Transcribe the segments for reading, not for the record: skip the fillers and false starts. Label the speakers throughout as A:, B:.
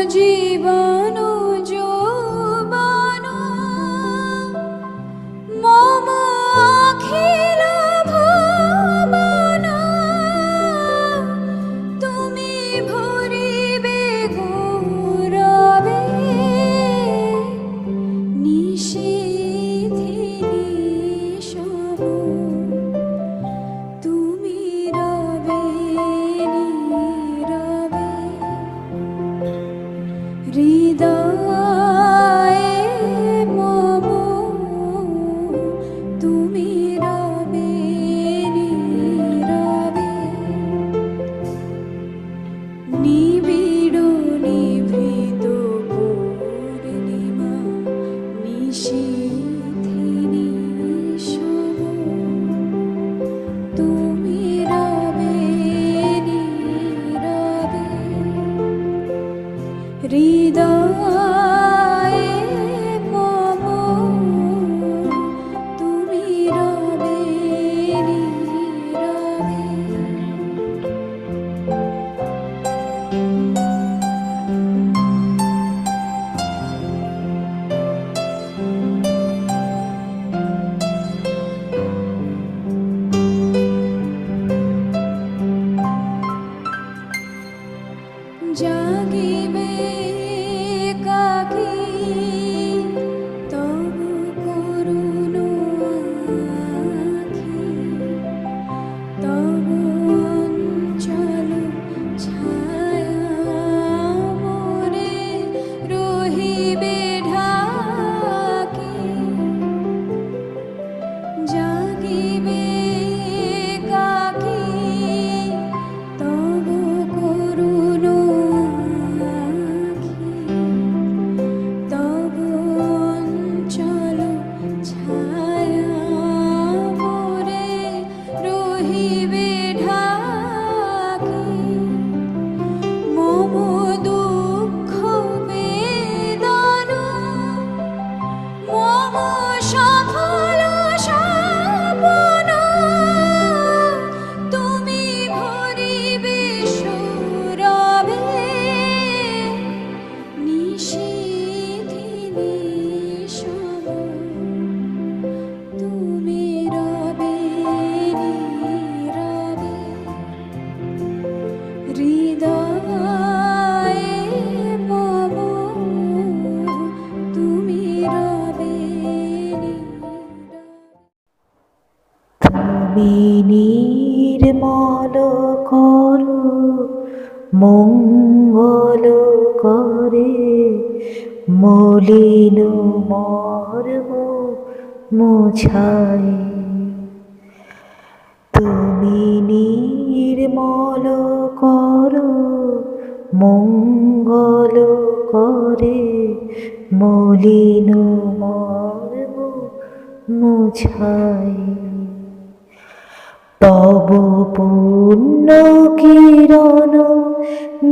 A: জীবন যৌবন মম অখিল ভুবন তুমি ভরিবে গৌরবে নিশীথে নিশব তুমি রবে নীরবে হৃদয়ে মম তুমি রবে নীরবে নিবিড় নিভৃত পূর্ণিমা নিশীথে নিশব তুমি রবে নীরবে হৃদয়ে মম তুমি রবে নীরবে জাগিবে কাকি তবু করুণ আখি তবু অঞ্চল ছায়া মোরে রহিবে ঢাকি জাগিবে কাকি তবু করুণ আখি তবু অঞ্চল ছায়া মোরে রহিবে ঢাকি মম দুঃখ বেদন মম সফল স্বপ্ন তুমি ভরিবে সৌরভে নিশীথে নিশব তুমি রবে নীরবে হৃদয়ে মম তুমি রবে নীরবে
B: তুমি নির্মল করো মঙ্গল করে মলিন মর্ম মোছায় তুমি নির্মল করো মঙ্গল করে মলিন মর্ম মোছায় তব পুণ্য কিরণ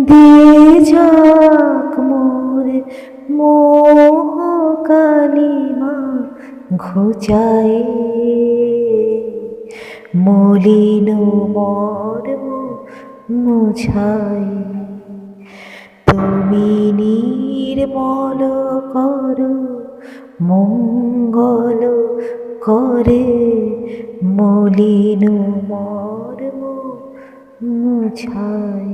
B: দিয়ে যাক মোরে মোহ কালিমা ঘুচায় মলিন মর্ম মোছায় তুমি নির্মল করো মঙ্গল করে মলিন মর্ম মোছায়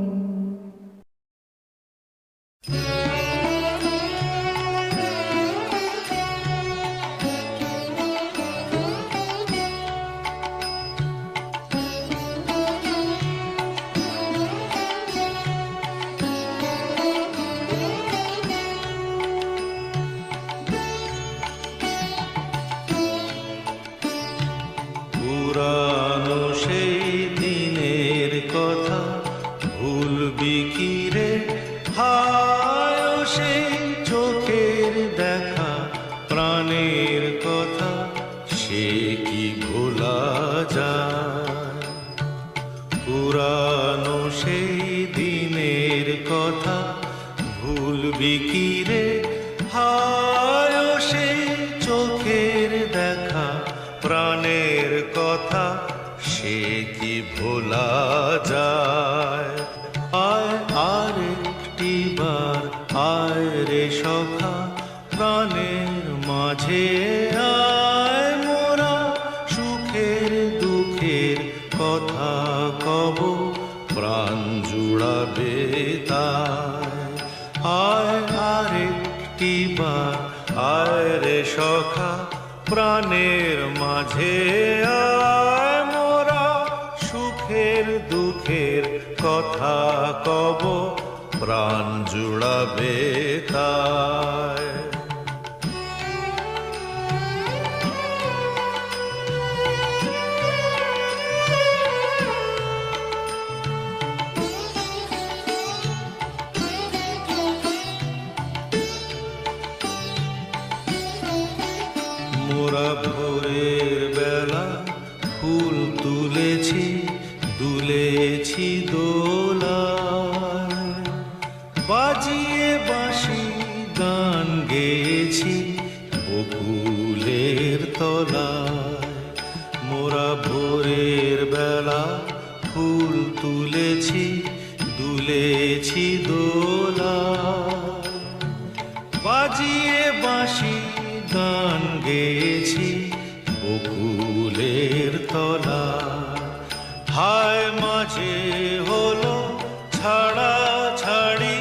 C: পুরানো সেই দিনের কথা ভুলবি কি রে হায় সেই চোখের দেখা প্রাণের কথা সে কি ভোলা যায় পুরানো সেই দিনের কথা ভুলবি কি রে হায় সেই চোখের দেখা প্রাণের কথা সে কি ভোলা যায় আয় আরেকটি বার মাঝে আয় মোরা সুখের দুঃখের কথা কব, প্রাণ জুড়াবে তাই। আয় আরেকটি বার আয় রে সখা, প্রাণের মাঝে আয় মোরা সুখের দুঃখের কথা কব, প্রাণ জুড়াবে তাই। মোরা ভোরের বেলা ফুল তুলেছি, দুলেছি দোলায়, বাজিয়ে বাঁশি গান গেয়েছি বকুলের তলায়। মোরা ভোরের বেলা ফুল তুলেছি, দুলেছি দোলায়, বাজিয়ে বাঁশি গান গেয়েছি বকুলের তলায়। হায় মাঝে হলো ছাড়া ছাড়ি,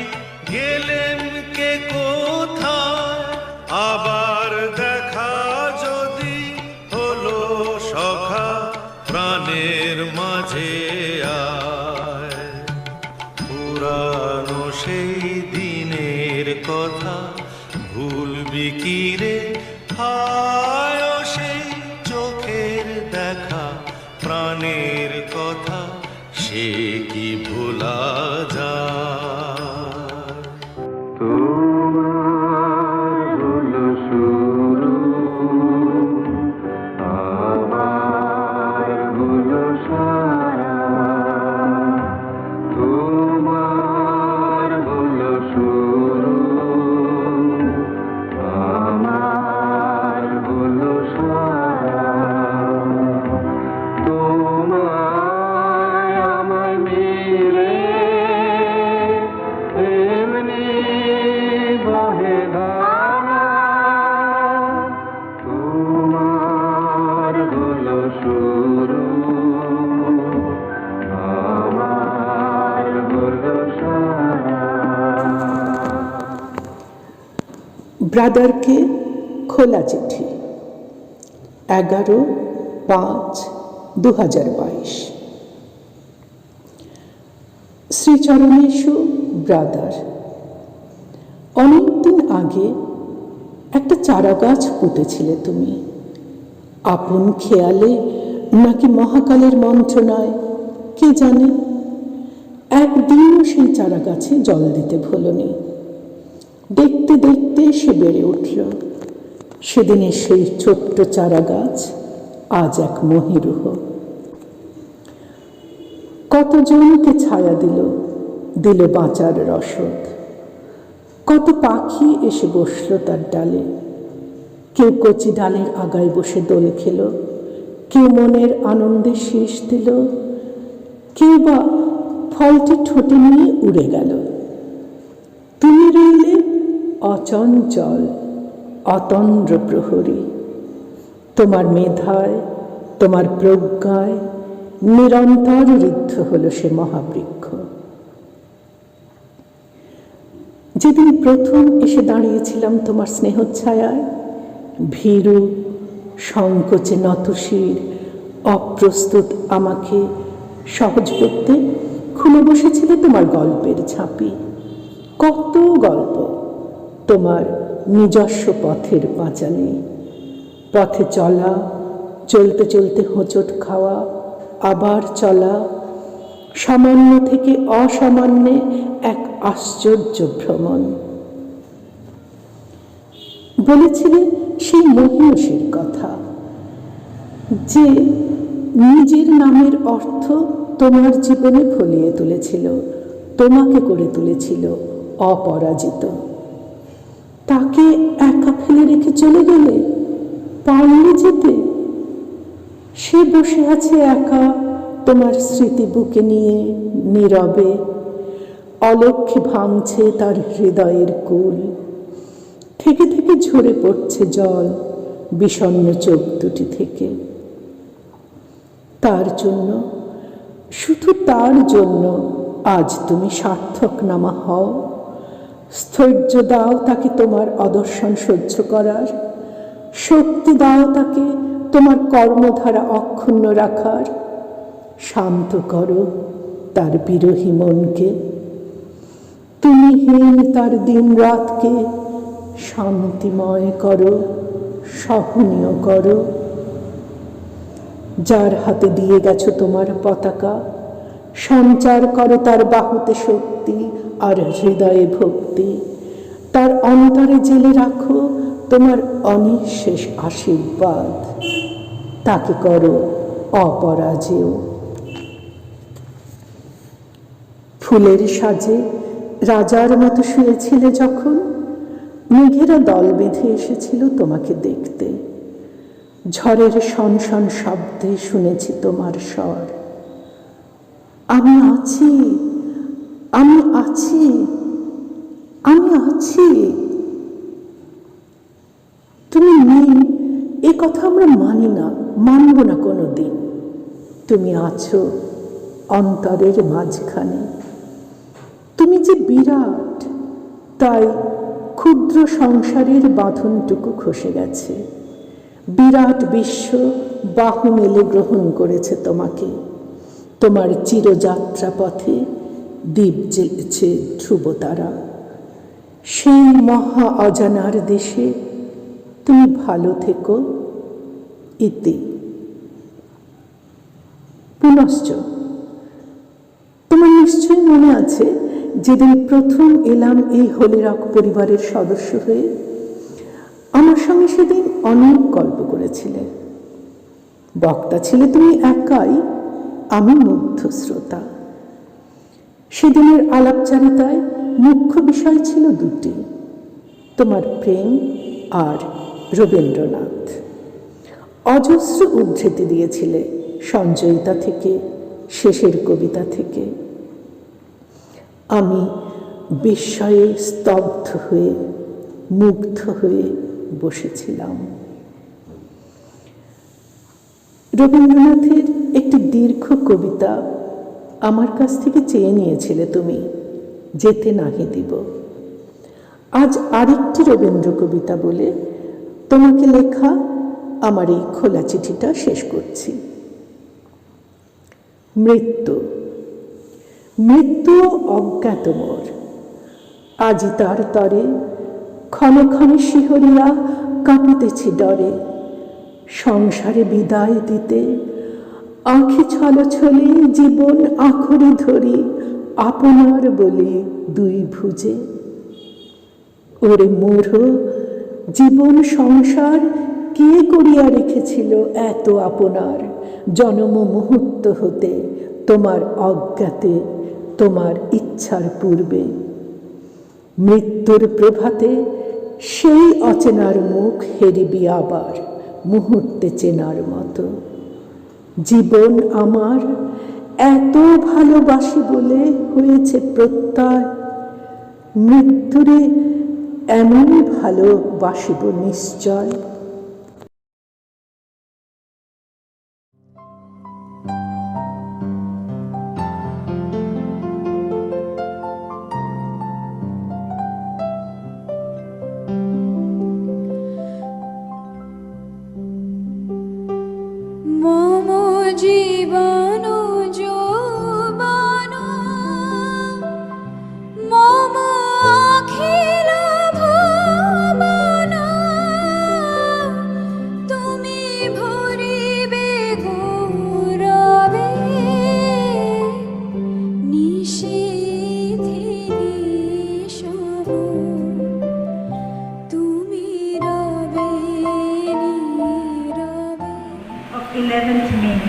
C: গেলেন কে কোথায়, আবার দেখা যদি হলো সখা, প্রাণের মাঝে আয়। পুরানো সেই দিনের কথা ভুলবি কি রে, হায় ও সেই চোখের দেখা, প্রাণের কথা সে কি ভোলা যায়। তোমার হলো শুরু, আমার হলো সারা, তোমার হলো শুরু, আমার হলো সারা। তোমায় আমায় মিলে এমনি বহে ধারা, তোমার হলো শুরু, আমার হলো সারা।
D: ব্রাদারকে খোলা চিঠি, 11/5/2022। শ্রীচরণেশু ব্রাদার, অনেকদিন আগে একটা চারা গাছ পুঁতেছিলে তুমি, আপন খেয়ালে নাকি মহাকালের মন্ত্রণায় কে জানে। একদিনও সেই চারা গাছে জল দিতে ভোলনি। দেখতে দেখতে সে বেড়ে উঠল। সেদিনের সেই ছোট্ট চারা গাছ আজ এক মহিরুহ। কতজনকে ছায়া দিল, দিল বাঁচার রসদ। কত পাখি এসে বসল তার ডালে। কেউ কচি ডালের আগায় বসে দোল খেল, কেউ মনের আনন্দে শীষ দিল, কেউ বা ফলটি ঠোঁটে নিয়ে উড়ে গেল। তুমি রইলে অচঞ্চল, অতন্দ্র প্রহরী। তোমার মেধায়, তোমার প্রজ্ঞায় নিরন্তর ঋদ্ধ হল সে মহাবৃক্ষ। যেদিন প্রথম এসে দাঁড়িয়েছিলাম তোমার স্নেহচ্ছায়ায়, ভীরু সংকোচে নতশির অপ্রস্তুত আমাকে সহজ করতে খুলে বসেছিলে তোমার গল্পের ঝাঁপি। কত গল্প তোমার নিজস্ব পথের পাঁচালী। পথে চলা, চলতে চলতে হোঁচট খাওয়া, আবার চলা, সামান্য থেকে অসামান্যে এক আশ্চর্য ভ্রমণ। বলেছিলে সেই মহিষীর কথা, যে নিজের নামের অর্থ তোমার জীবনে ফলিয়ে তুলেছিল, তোমাকে করে তুলেছিল অপরাজিত। তাকে একা ফেলে রেখে চলে গেলে, পারলে যেতে। সে বসে আছে একা তোমার স্মৃতি বুকে নিয়ে, নীরবে। অলক্ষ্যে ভাঙছে তার হৃদয়ের কুল, থেকে থেকে ঝরে পড়ছে জল, বিষণ্ণ চোখ দুটি থেকে। তার জন্য, শুধু তার জন্য আজ তুমি সার্থকনামা হও। স্থৈর্য দাও তাকে তোমার অদর্শন সহ্য করার, শক্তি দাও তাকে তোমার কর্মধারা অক্ষুণ্ণ রাখার, শান্ত করো তার বিরহী মনকে। তুমি হীন তার দিন রাতকে শান্তিময় করো, সহনীয় করো। যার হাতে দিয়ে গেছো তোমার পতাকা, সঞ্চার করো তার বাহুতে শক্তি আর হৃদয়ে ভক্তি। তার অন্তরে জেলে রাখো তোমার অনিঃশেষ আশীর্বাদ। তাকে করো অপরাজেয়। ফুলের সাজে রাজার মতো শুয়েছিলে যখন, মেঘেরা দল বেঁধে এসেছিল তোমাকে দেখতে। ঝড়ের শনশন শব্দে শুনেছি তোমার স্বর। আমি আছি, আমি আছি, আমি আছি। তুমি নেই এ কথা আমরা মানি না, মানব না কোনো দিন। তুমি আছো অন্তরের মাঝখানে। তুমি যে বিরাট, তাই ক্ষুদ্র সংসারের বাঁধনটুকু খসে গেছে। বিরাট বিশ্ব বাহু মেলে গ্রহণ করেছে তোমাকে। তোমার চিরযাত্রা পথে দ্বীপ জ্বেলেছে ধ্রুবতারা। সেই মহা অজানার দেশে তুমি ভালো থেকো। ইতি। পুনশ্চ, তোমার নিশ্চয়ই মনে আছে যেদিন প্রথম এলাম এই হলিরক পরিবারের সদস্য হয়ে, আমার সঙ্গে সেদিন অনেক গল্প করেছিলে। বক্তা ছিলে তুমি একাই, আমি মুগ্ধ শ্রোতা। সেদিনের আলাপচারিতায় মুখ্য বিষয় ছিল দুটি, তোমার প্রেম আর রবীন্দ্রনাথ। অজস্র উদ্ধৃতি দিয়েছিলে সঞ্চয়িতা থেকে, শেষের কবিতা থেকে। আমি বিস্ময়ে স্তব্ধ হয়ে, মুগ্ধ হয়ে বসেছিলাম। রবীন্দ্রনাথের একটি দীর্ঘ কবিতা আমার কাছ থেকে চেয়ে নিয়েছিলে তুমি, যেতে নাহি দিব। আজ আরেকটি রবীন্দ্র কবিতা বলে তোমাকে লেখা আমার এই খোলা চিঠিটা শেষ করছি। মৃত্যু, মৃত্যু অজ্ঞাত মোর, আজি তার তরে ক্ষণে ক্ষণে শিহরিয়া কাঁপিতেছি ডরে। সংসারে বিদায় দিতে আঁখি ছলছলে জীবন আঁখড়ে ধরি, আপনার বলে দুই ভুজে। ওরে মোর জীবন সংসার কে করিয়া রেখেছিল এত আপনার, জন্ম মুহূর্ত হতে তোমার অজ্ঞাতে, তোমার ইচ্ছার পূর্বে। মৃত্যুর প্রভাতে সেই অচেনার মুখ হেরিবি আবার, মুহূর্তে চেনার মতো। জীবন আমার এত ভালোবাসি বলে হয়েছে প্রত্যয়, মৃত্যুরে এমনই ভালোবাসিব নিশ্চয়।
A: মম জীবন যৌবন মম অখিল ভুবন, তুমি ভরিবে গৌরবে নিশীথে নিশব, তুমি রবে নীরবে।
E: Of 11th May,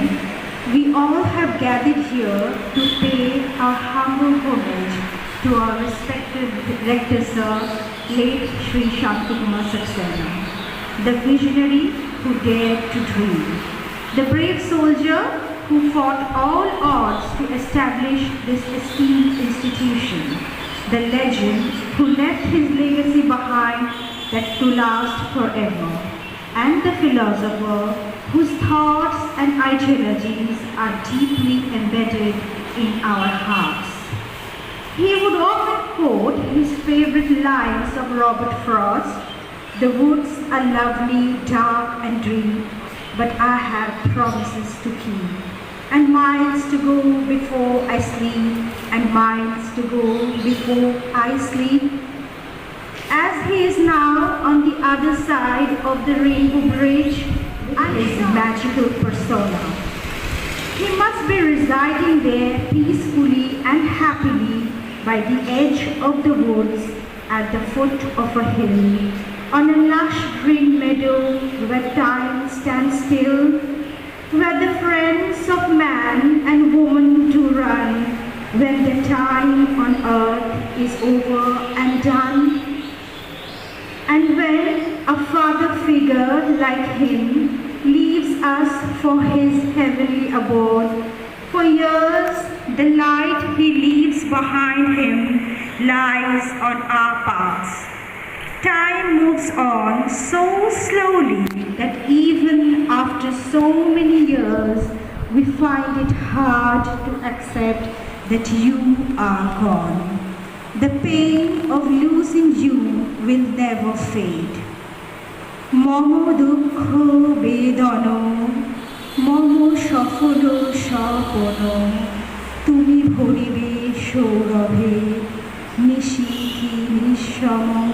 E: we all have gathered here to pay our humble homage to our respected Rector Sir, late Sri Shantakumar Saxena, the visionary who dared to dream, the brave soldier who fought all odds to establish this esteemed institution, the legend who left his legacy behind that to last forever. and the philosopher whose thoughts and ideologies are deeply embedded in our hearts. He would often quote his favorite lines of Robert Frost: "The woods are lovely, dark and dream, but I have promises to keep, and miles to go before I sleep, and miles to go before I sleep." As he is now on the other side of the Rainbow Bridge, and his magical persona, he must be residing there peacefully and happily by the edge of the woods, at the foot of a hill, on a lush green meadow where time stands still, where the friends of man and woman do run, when the time on earth is over and done. And when a father figure like him leaves us for his heavenly abode, for years the light he leaves behind him lies on our paths. Time moves on so slowly that even after so many years, we find it hard to accept that you are gone. The pain of losing you will never fade. Momo dukho bedono, momo shofolo shopono, tumi bhoribe shourabhe, nishiki nishamam,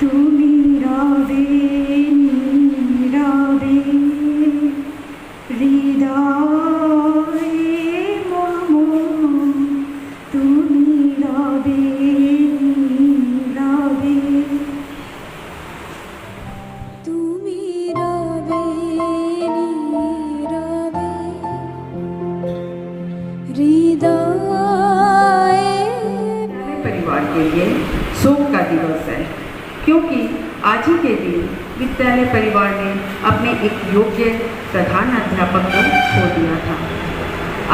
E: tumi rabe nirabe, hridaye momo, tumi rabe nirabe.
A: তুমি রবে নীরবে হৃদয়ে
F: परिवार के लिए शोक का दिवस है, क्योंकि आज ही के दिन विद्यालय परिवार ने अपने एक योग्य प्रधान अध्यापक को खो दिया था।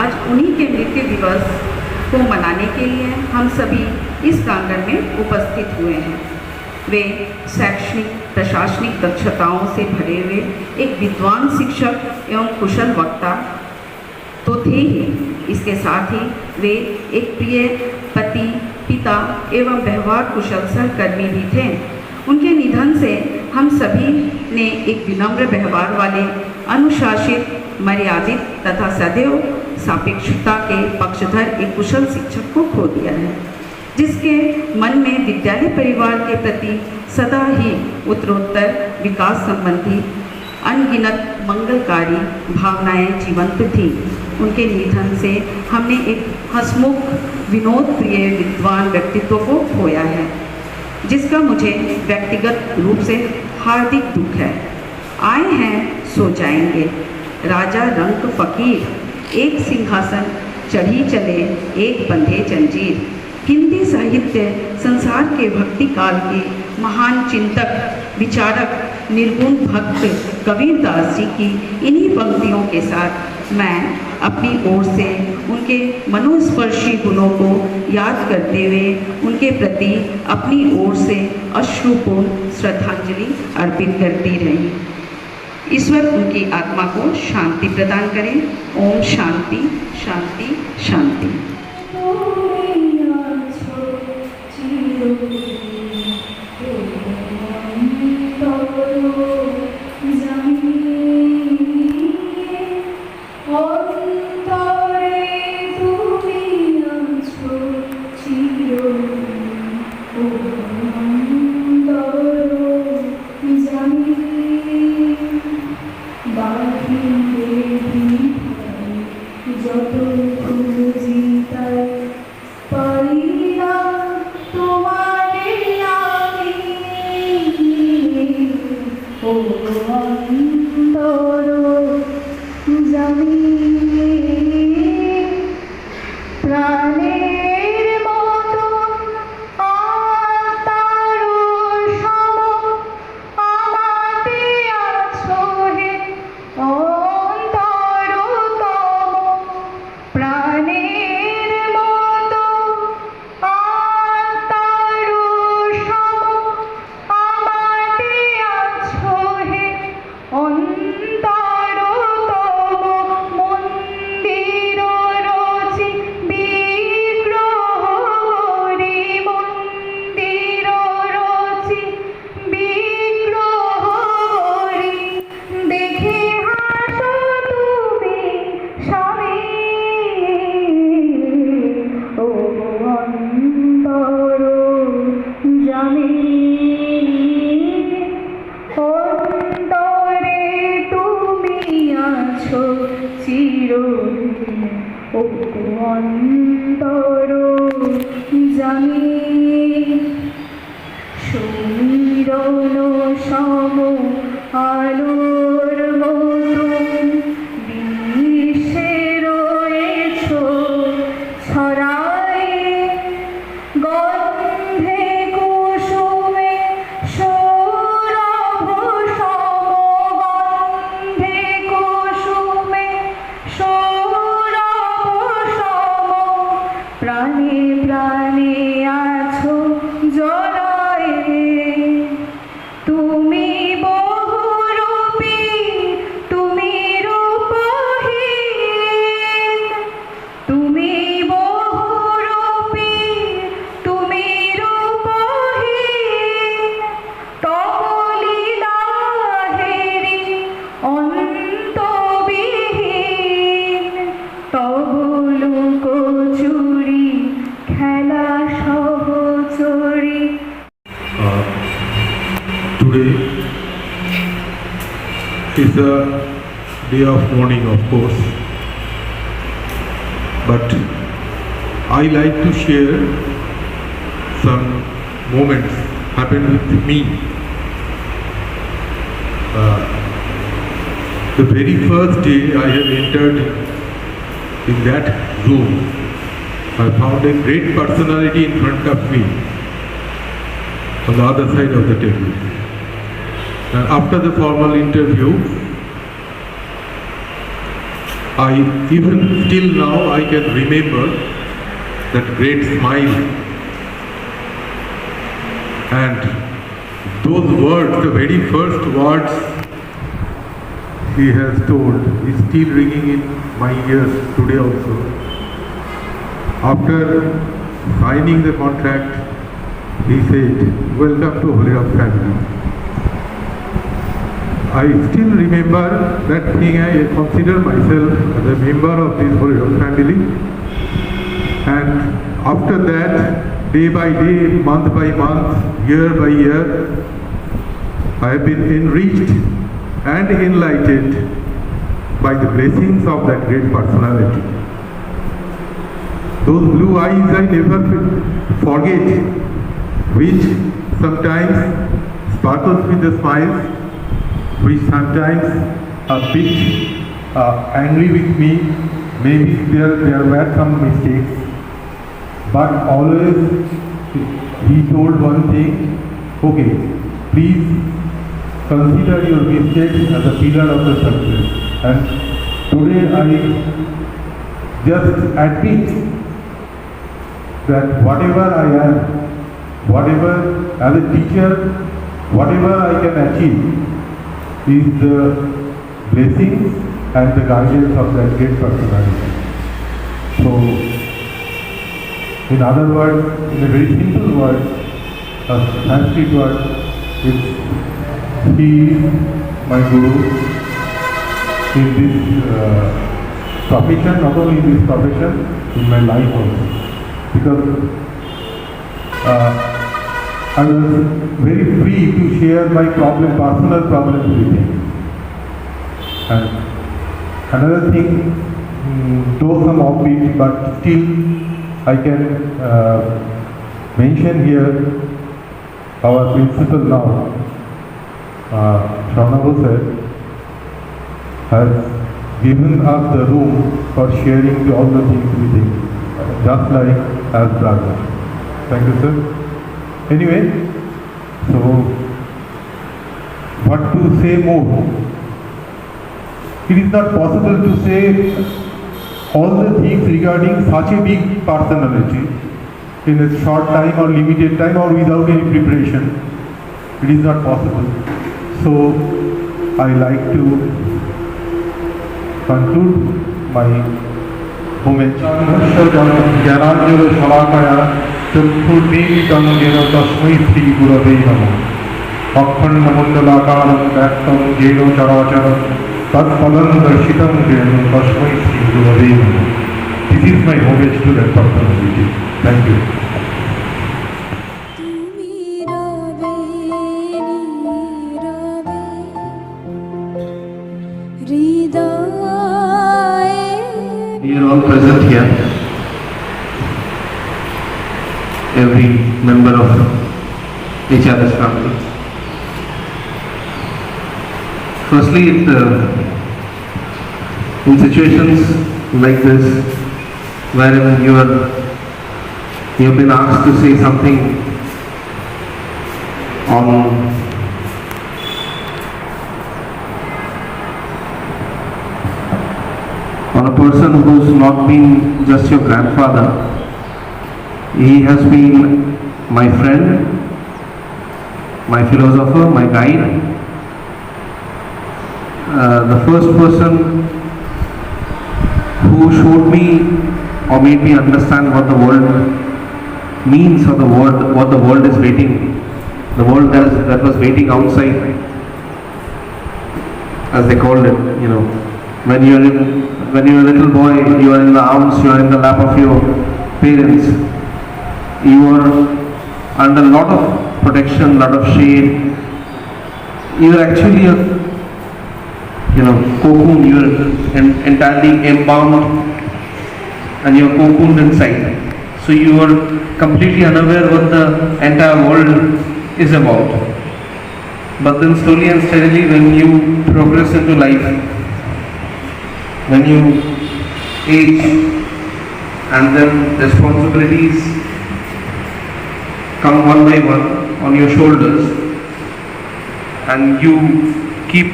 F: आज उन्हीं के मृत्यु दिवस को मनाने के लिए हम सभी इस प्रांगण में उपस्थित हुए हैं। वे शैक्षणिक प्रशासनिक दक्षताओं से भरे हुए एक विद्वान शिक्षक एवं कुशल वक्ता तो थे ही, इसके साथ ही वे एक प्रिय पति, पिता एवं व्यवहार कुशल सहकर्मी भी थे। उनके निधन से हम सभी ने एक विनम्र व्यवहार वाले, अनुशासित, मर्यादित तथा सदैव सापेक्षता के पक्षधर एक कुशल शिक्षक को खो दिया है, जिसके मन में विद्यालय परिवार के प्रति सदा ही उत्तरोत्तर विकास संबंधी अनगिनत मंगलकारी भावनाएं जीवंत थीं। उनके निधन से हमने एक हंसमुख, विनोद प्रिय, विद्वान व्यक्तित्व को खोया है, जिसका मुझे व्यक्तिगत रूप से हार्दिक दुख है। आए हैं सो जाएंगे, राजा रंक फकीर, एक सिंहासन चढ़ी चले, एक बंधे जंजीर। हिंदी साहित्य संसार के भक्ति काल के महान चिंतक, विचारक, निर्गुण भक्त कबीरदास जी की इन्हीं पंक्तियों के साथ मैं अपनी ओर से उनके मनोस्पर्शी गुणों को याद करते हुए उनके प्रति अपनी ओर से अश्रुपूर्ण श्रद्धांजलि अर्पित करती रही। ईश्वर उनकी आत्मा को शांति प्रदान करें। ओम शांति शांति शांति।
E: প্রাণের মতো আত্মার সমীরণ সম আলোর মতন বিশ্বে রয়েছ ছড়ায় গন্ধে কুসুমে সৌরভ সম গন্ধে কুসুমে সৌরভ সম প্রাণে প্রাণে আছো জড়ায় তুমি বহুরূপী তুমি রূপহীন তুমি বহুরূপী তুমি রূপহীন তব লীলা হেরি অন্তবিহীন তব লুকোচুরি খেলা সহচরী।
G: Today is a day of mourning, of course, but I like to share some moments happened with me. The very first day I have entered in that room, I found a great personality in front of me on the other side of the table. And after the formal interview, even till now I can remember that great smile and those words, the very first words he has told is still ringing in my ears today also. After signing the contract, he said, "Welcome to Holy Rock family." I still remember that thing. I consider myself as a member of this Holy Rock family, and after that, day by day, month by month, year by year, I have been enriched and enlightened by the blessings of that great personality. Those blue eyes I never forget, which sometimes sparkles with a smile, which sometimes are a bit angry with me. Maybe there were some mistakes, but always he told one thing: okay, please consider your mistakes as a pillar of the success. And today I just admit that whatever I am, whatever as a teacher, whatever I can achieve is the blessings and the guidance of that great personality. So, in other words, in a very simple word, a Sanskrit word, it's he is my guru in this profession, not only in this profession, in my life also. Because I was very free to share my personal problems with him. And another thing, though some offbeat, but still I can mention here our principal now, Shravanabu sir, has given us the room for sharing all the things with him, just like as brother. Thank you, sir. Anyway, so what to say more? It is not possible to say all the things regarding such a big personality in a short time or limited time or without any preparation. It is not possible. So I like to conclude my homage. জ্ঞানাঞ্জল শলাকায়া চক্ষুর্মীলিতং যেন তস্मै শ্রী গুরবে নমঃ। অখণ্ডমণ্ডলাকারং ব্যক্তং যেন চরাচরং তৎপদং দর্শিতং যেন তস্मै শ্রী গুরবে নমঃ। This is my homage to that personality. Thank you.
A: তুমি রবে নীরবে হৃদয়ে।
H: Dear all present here, every member of each other's family. Firstly, in situations like this, wherein you've been asked to say something on a person who's not been just your grandfather. He has been my friend, my philosopher, my guide. The first person who showed me or made me understand what the world means, or what the world is waiting, the world that was waiting outside, as they called it. You know, when you're a little boy, you are in the arms, you are in the lap of your parents. You are under a lot of protection, lot of shade. You are actually a cocoon. You are entirely embalmed, and you are cocooned inside. So you are completely unaware what the entire world is about. But then slowly and steadily, when you progress into life, when you age, and then responsibilities come one by one on your shoulders, and you keep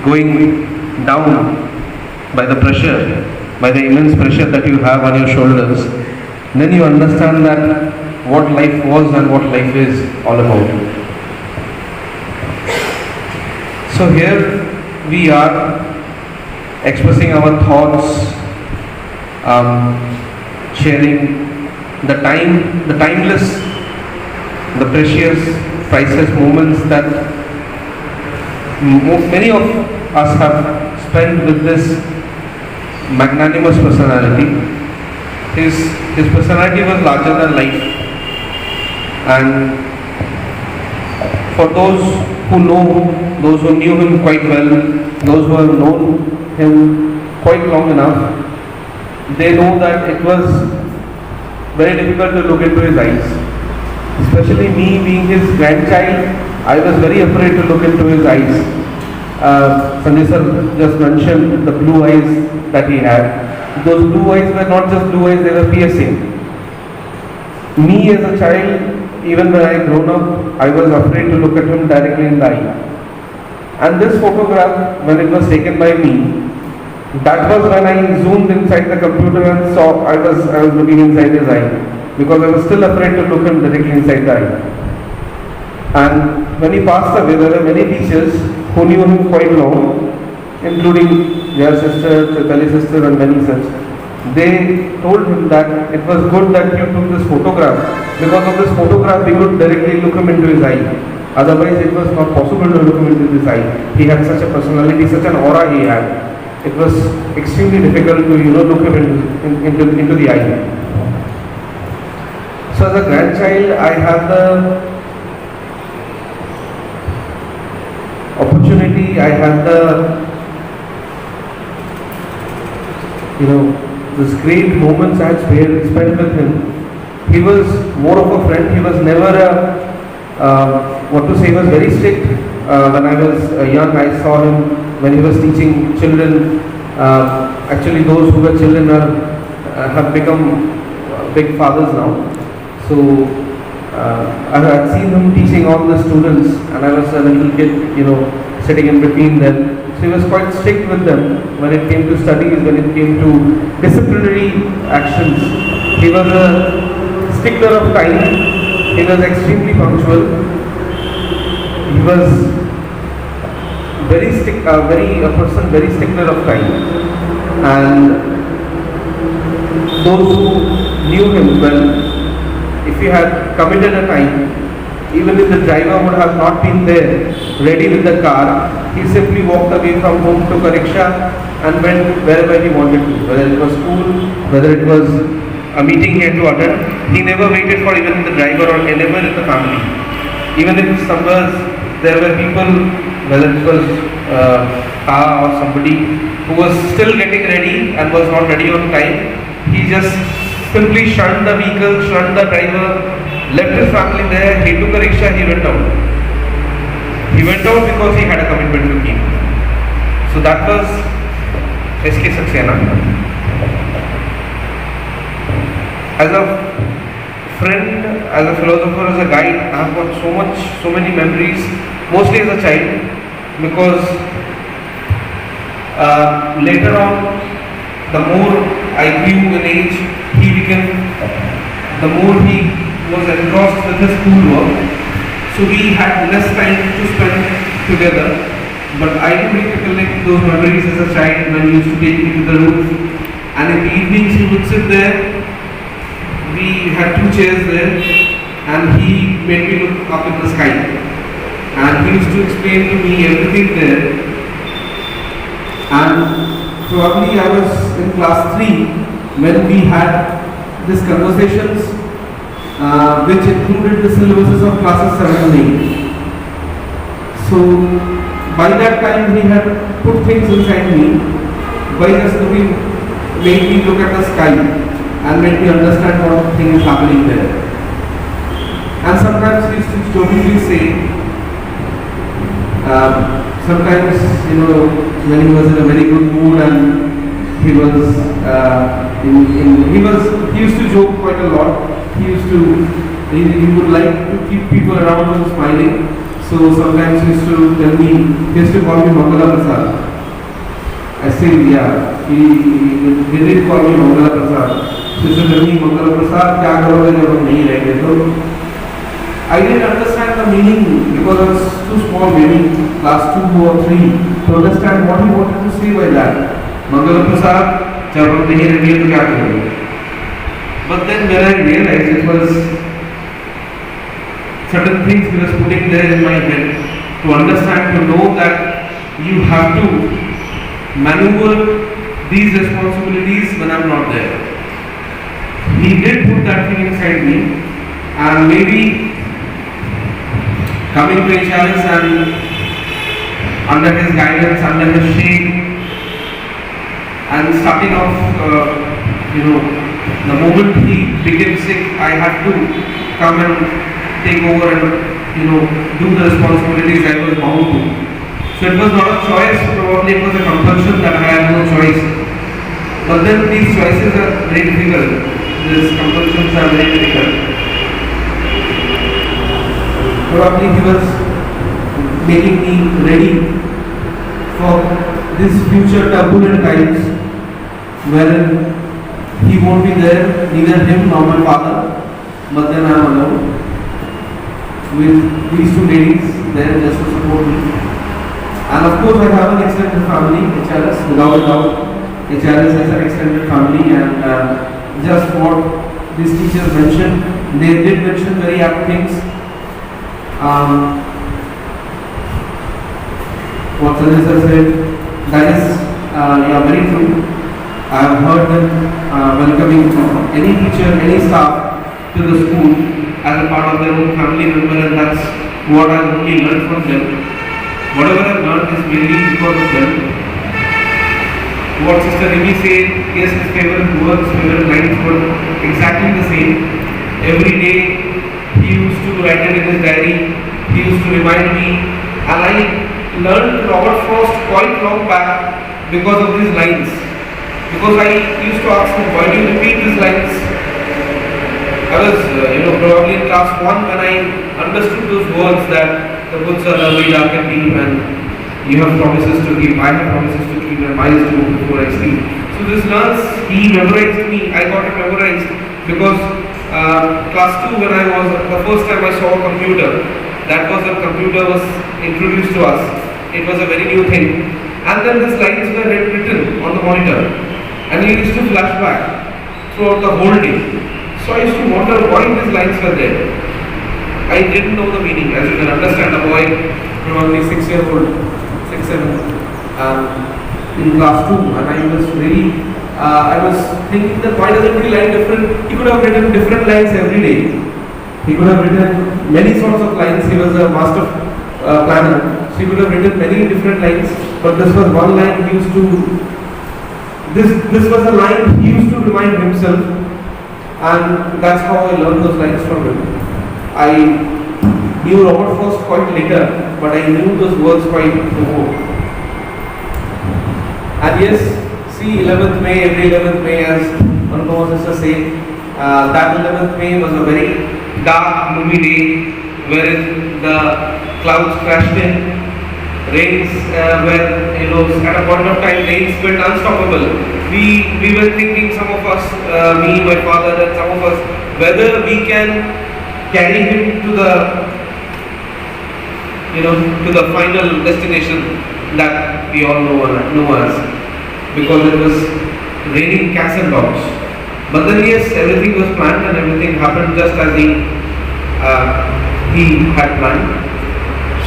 H: going down by the pressure, by the immense pressure that you have on your shoulders, then you understand that what life was and what life is all about. So here we are expressing our thoughts, sharing the timeless, the precious, priceless moments that many of us have spent with this magnanimous personality. His personality was larger than life, and for those who knew him quite well, those who have known him quite long enough, they know that it was very difficult to look into his eyes. Especially me being his grandchild, I was very afraid to look into his eyes. Sanjay sir just mentioned the blue eyes that he had. Those blue eyes were not just blue eyes, they were piercing. Me as a child, even when I grown up, I was afraid to look at him directly in the eye. And this photograph, when it was taken by me, that was when I zoomed inside the computer and saw I was looking inside his eye, because I was still afraid to look him directly inside the eye. And when he passed away, there were many teachers who knew him quite long, including their sister, Chaitali sister, and many such. They told him that it was good that you took this photograph. Because of this photograph, we could directly look him into his eye. Otherwise, it was not possible to look him into his eye. He had such a personality, such an aura he had. It was extremely difficult to look him into the eye. So as a grandchild, I had the opportunity, I had the this great moments I had spent with him. He was more of a friend. He was never he was very strict. When I was young, I saw him when he was teaching children. Actually, those who were children have become big fathers now. So I had seen him teaching all the students, and I was a little kid, sitting in between them. So he was quite strict with them when it came to studies, when it came to disciplinary actions. He was a stickler of time. He was extremely punctual. He was a person very stickler of time. And those who knew him well, if he had committed a time, even if the driver would have not been there, ready with the car, he simply walked away from home, took a rickshaw and went wherever he wanted to, whether it was school, whether it was a meeting he had to attend. He never waited for even the driver or anyone in the family. Even if somewhere there were people, whether it was or somebody who was still getting ready and was not ready on time, he just simply shunned the vehicle, shunned the driver, left his family there, he took a rickshaw, he went out. He went out because he had a commitment to keep. So that was S.K. Saxena. As a friend, as a philosopher, as a guide, I have got so many memories, mostly as a child, because later on, the more I grew in age, the more he was engrossed with his schoolwork. So we had less time to spend together. But I do recollect those memories as a child when he used to take me to the roof. And in the evenings he would sit there. We had 2 chairs there, and he made me look up in the sky. And he used to explain to me everything there. And probably I was in class 3 when we had these conversations which included the syllabuses of classes 7 and 8. So by that time he had put things inside me by just made me look at the sky and made me understand what thing is happening there. And sometimes he used to jokingly say, sometimes, when he was in a very good mood and he used to joke quite a lot. He would like to keep people around him smiling. So sometimes he used to call me Mangala Prasad. I said, yeah, he did call me Mangala Prasad. So he said, Mangala Prasad, kya karoge jab hum nahi rahenge? So I didn't understand the meaning because I was too small, maybe class 2 or 3, to understand what he wanted to say by that. Mangala Prasad, jab hum nahi rahenge to kya karoge? But then when I realized it was certain things he was putting there in my head, to understand, to know that you have to maneuver these responsibilities when I'm not there. He did put that thing inside me, and maybe coming to HRS and under his guidance, under his shade, and starting off, the moment he became sick, I had to come and take over and, do the responsibilities I was bound to. So it was not a choice, probably it was a compulsion that I had no choice. But then these choices are very difficult. These compulsions are very difficult. Probably he was making me ready for this future turbulent times wherein he won't be there, neither him nor my father, but then I am alone with these 2 ladies there just to support me. And of course I have an extended family, HRS, without a doubt. HRS has an extended family, and just what these teachers mentioned, they did mention very apt things. What Sanjay sir said, that is very true. I have heard them welcoming any teacher, any staff to the school as a part of their own family member, and that's what I have only learned from them. Whatever I have learned is mainly because of them. What Sister Rimi said, yes, his favorite words, favorite lines were exactly the same. Every day he used to write it in his diary, he used to remind me, and I learned Robert Frost quite long back because of these lines. Because I used to ask him, why do you repeat these lines? I was, probably in class 1 when I understood those words that the books are lovely, dark and deep, and you have promises to keep, I have promises to keep, and mine is to open before I sleep. So this nurse, he memorized me, I got it memorized because class 2 when I was, the first time I saw a computer, that was when computer was introduced to us. It was a very new thing. And then these lines were written on the monitor. And he used to flash back throughout the whole day. So I used to wonder why these lines were there. I didn't know the meaning. As you can understand, a boy probably 6-year-old, 6-7, in class 2, and I was thinking that why doesn't he line different? He could have written different lines every day. He could have written many sorts of lines. He was a master planner. So he could have written many different lines, but this was one line he used to. This was a line he used to remind himself, and that's how I learned those lines from him. I knew Robert Frost quite later, but I knew those words quite before. And yes, see 11th May, every 11th May, as Anupama sister said, that 11th May was a very dark, gloomy day wherein the clouds crashed in, rains were, at a point of time rains were unstoppable. We were thinking, some of us, me, my father and some of us, whether we can carry him to the final destination that we all know as, because it was raining cats and dogs. But then yes, everything was planned and everything happened just as he had planned.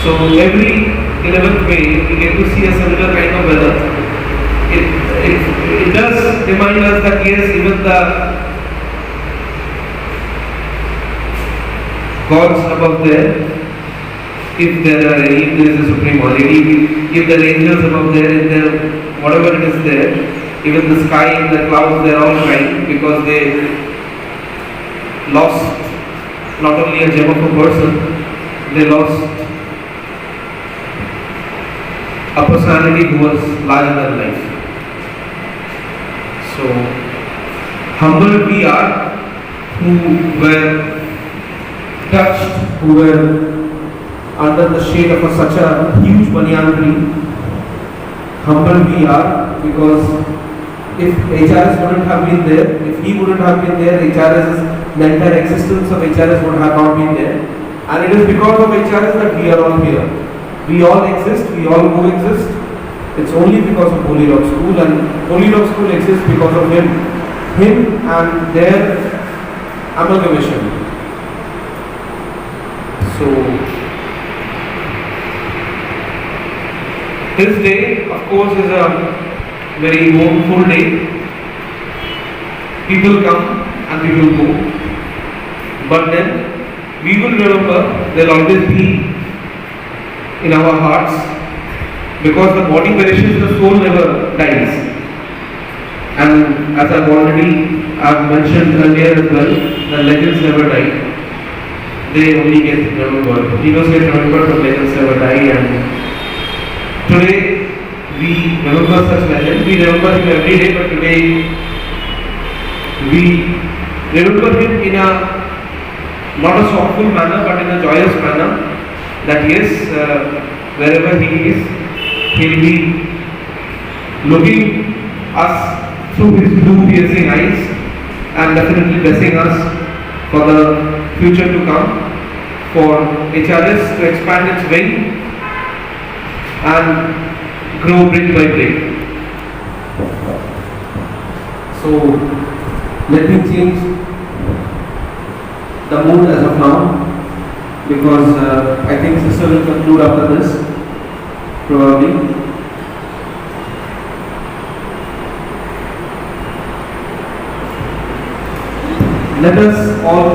H: So every 11th May we get to see a similar kind of weather. It does remind us that yes, even the gods above there, if there are any, if there is a supreme already, if there are angels above there, if there, whatever it is there, even the sky and the clouds, they are all crying because they lost not only a gem of a person, they lost a personality who was larger than life. So humbled we are, who were touched, who were under the shade of such a huge banyan tree. Humbled we are because if HRS wouldn't have been there, if he wouldn't have been there, the entire existence of HRS would have not been there. And it is because of HRS that we are all here. We all exist, we all coexist. It's only because of Holy Rock School, and Holy Rock School exists because of him and their amalgamation. So, this day, of course, is a very mournful day. People come and people go. But then, we will remember, there will always be in our hearts, because the body perishes, the soul never dies. And as I've mentioned earlier as well, the legends never die. They only get remembered. Heroes get remembered, but legends never die. And today, we remember such legends. We remember him every day, but today, we remember him in a not a sorrowful manner, but in a joyous manner. That yes, wherever he is, he'll be looking us through his blue piercing eyes and definitely blessing us for the future to come, for HRS to expand its wing and grow brick by brick. So let me change the mood as of now, because I think sister will conclude after this, probably. Let us all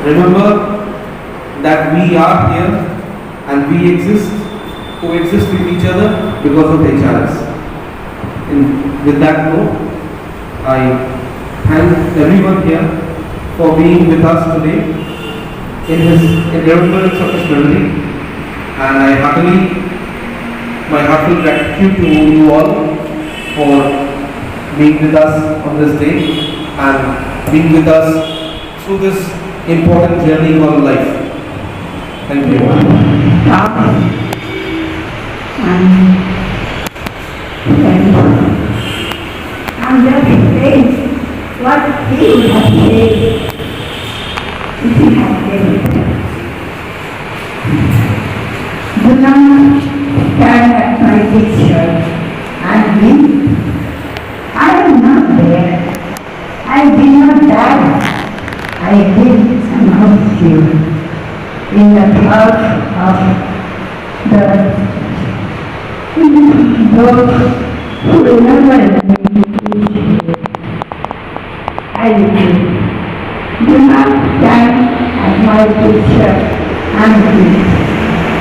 H: remember that we are here and we exist, coexist with each other because of HRS. With that note, I thank everyone here for being with us today in remembrance of his memory, and my heartfelt gratitude to you all for being with us on this day and being with us through this important journey called life. Thank you.
E: I'm just saying what he would have said if he had lived. Do not stand at my picture and weep. I am not there. I did not die. I live amongst you in the thoughts of those who remember me. I repeat, do not stand at my picture and weep.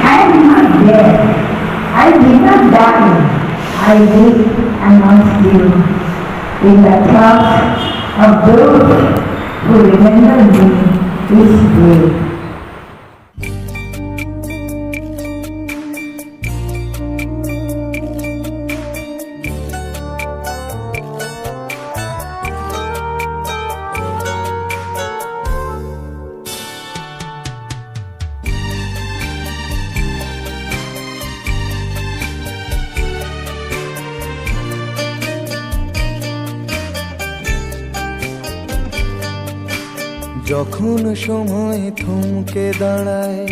E: I am not there. I did not die. I live amongst you in the thoughts of those
B: who remember me each day.
I: যখন সময় থমকে দাঁড়ায়,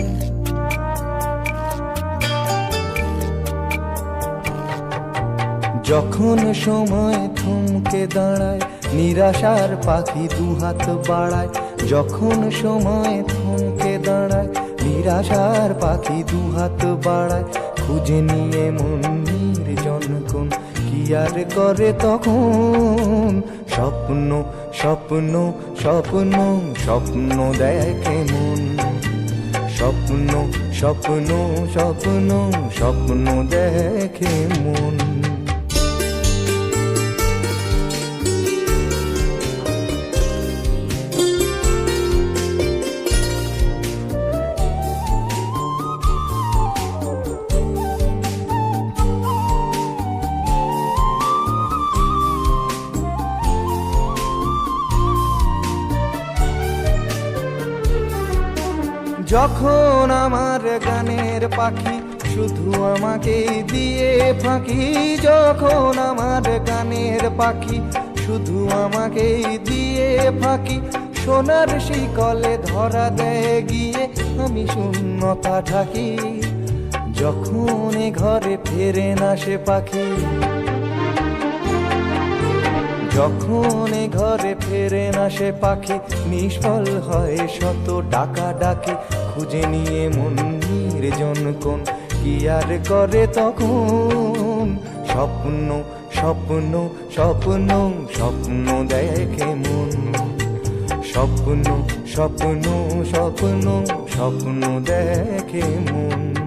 I: যখন সময় থমকে দাঁড়ায়, নিরাশার পাখি দুহাত বাড়ায়। যখন সময় থমকে দাঁড়ায়, নিরাশার পাখি দুহাত বাড়ায়। খুঁজে নিয়ে মন নির্জন কোন কি আর করে তখন। স্বপ্ন স্বপ্ন স্বপ্ন স্বপ্ন দেখে মন। স্বপ্ন স্বপ্ন স্বপ্ন স্বপ্ন দেখে মন। যখন আমার গানের পাখি শুধু আমাকে দিয়ে ফাঁকি। যখন আমার গানের পাখি শুধু আমাকে দিয়ে ফাঁকি। সোনার শিকলে ধরা দেয় গিয়ে আমি শূন্যতা ঢাকি। যখন এ ঘরে ফেরে না সে পাখি, যখন এ ঘরে ফেরে না সে পাখি, নিষ্ফল হয় শত ডাকা ডাকি। খুঁজে নিয়ে মন নির্জন কোন কি আর করে তখন। স্বপ্ন স্বপ্ন স্বপ্ন স্বপ্ন দেখে মন। স্বপ্ন স্বপ্ন স্বপ্ন স্বপ্ন দেখে মন।